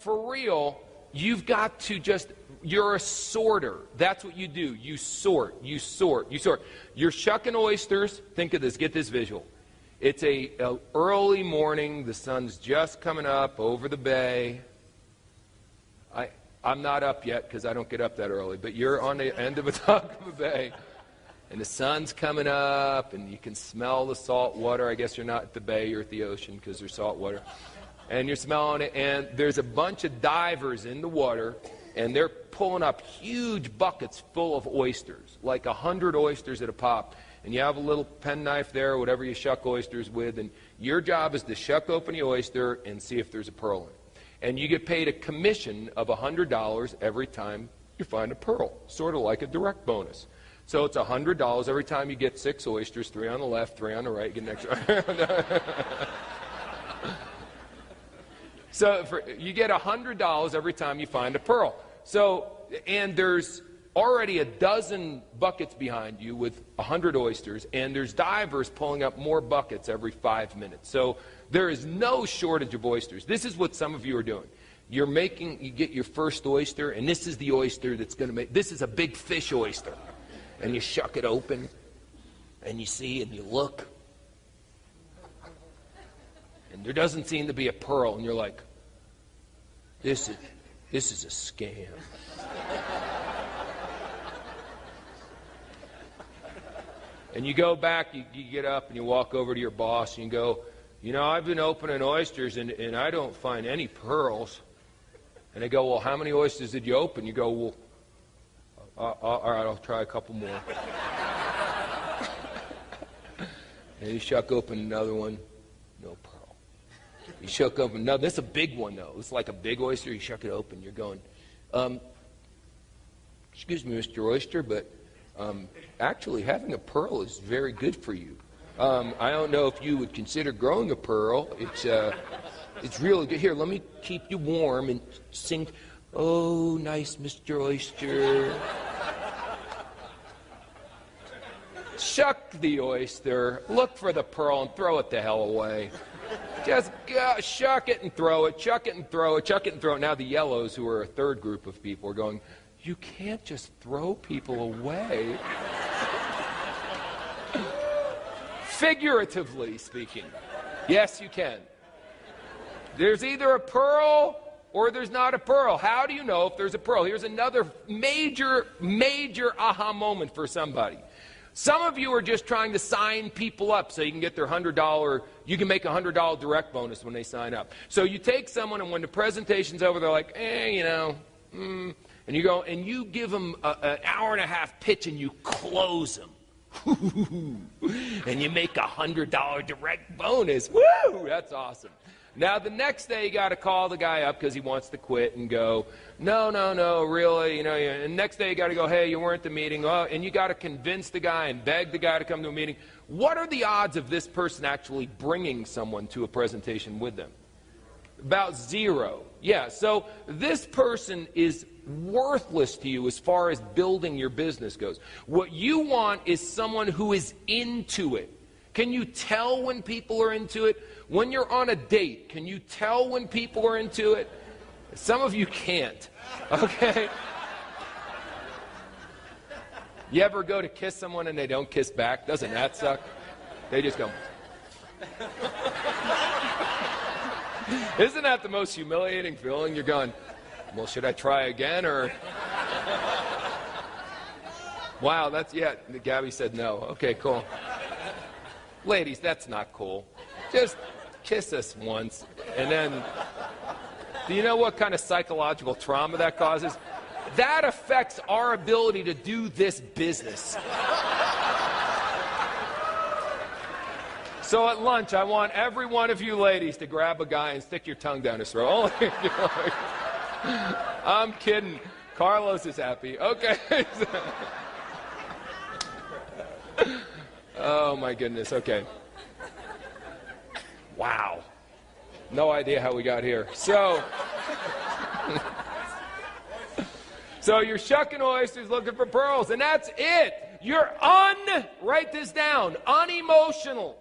for real, you've got to just, you're a sorter. That's what you do. You sort, you sort, you sort. You're shucking oysters. Think of this. Get this visual. It's a early morning. The sun's just coming up over the bay. I'm not up yet because I don't get up that early, but you're on the end of a dock of a bay, and the sun's coming up, and you can smell the salt water. I guess you're not at the bay, you're at the ocean because there's salt water. And you're smelling it, and there's a bunch of divers in the water, and they're pulling up huge buckets full of oysters, like 100 oysters at a pop. And you have a little penknife there, whatever you shuck oysters with, and your job is to shuck open the oyster and see if there's a pearl in it. And you get paid a commission of $100 every time you find a pearl, sort of like a direct bonus. So it's $100 every time you get 6 oysters, 3 on the left, 3 on the right, get an extra. So you get $100 every time you find a pearl. So, and there's already a dozen buckets behind you with 100 oysters, and there's divers pulling up more buckets every 5 minutes. So there is no shortage of oysters. This is what some of you are doing. You get your first oyster, and this is the oyster that's going to make, this is a big fish oyster. And you shuck it open, and you see, and you look, and there doesn't seem to be a pearl, and you're like, this is a scam. And you go back, you get up and you walk over to your boss and you go, you know, I've been opening oysters and I don't find any pearls. And they go, well, how many oysters did you open? You go, well, all right, I'll try a couple more. And you shuck open another one, no pearl. You shuck open another, this is a big one though. It's like a big oyster, you shuck it open, you're going, excuse me, Mr. Oyster, but actually having a pearl is very good for you. I don't know if you would consider growing a pearl. It's really good. Here, let me keep you warm and sing, oh, nice Mr. Oyster. Shuck the oyster, look for the pearl, and throw it the hell away. Just shuck it and throw it, chuck it and throw it, chuck it and throw it. Now the yellows, who are a third group of people, are going, you can't just throw people away. Figuratively speaking, yes, you can. There's either a pearl or there's not a pearl. How do you know if there's a pearl? Here's another major aha moment for somebody. Some of you are just trying to sign people up so you can get their $100, you can make a $100 direct bonus when they sign up. So you take someone, and when the presentation's over, they're like, and you go and you give them an hour and a half pitch and you close them. And you make a $100 direct bonus. Woo! That's awesome. Now the next day you got to call the guy up because he wants to quit and go, no, really, and next day you got to go, hey, you weren't at the meeting, and you got to convince the guy and beg the guy to come to a meeting. What are the odds of this person actually bringing someone to a presentation with them? About 0. Yeah, so this person is worthless to you as far as building your business goes. What you want is someone who is into it. Can you tell when people are into it? When you're on a date, can you tell when people are into it? Some of you can't, okay? You ever go to kiss someone and they don't kiss back? Doesn't that suck? They just go. Isn't that the most humiliating feeling? You're going, well, should I try again, or? Wow, yeah, Gabby said no. Okay, cool. Ladies, that's not cool. Just kiss us once, and then, do you know what kind of psychological trauma that causes? That affects our ability to do this business. So at lunch, I want every one of you ladies to grab a guy and stick your tongue down his throat. I'm kidding. Carlos is happy. Okay. Oh my goodness. Okay. Wow. No idea how we got here. So you're shucking oysters looking for pearls, and that's it. You're write this down, unemotional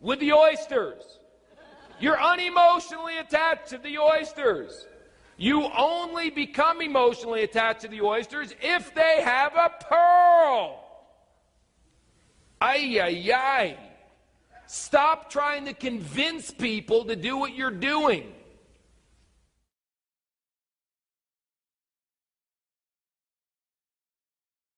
with the oysters. You're unemotionally attached to the oysters. You only become emotionally attached to the oysters if they have a pearl. Ay, ay, ay. Stop trying to convince people to do what you're doing.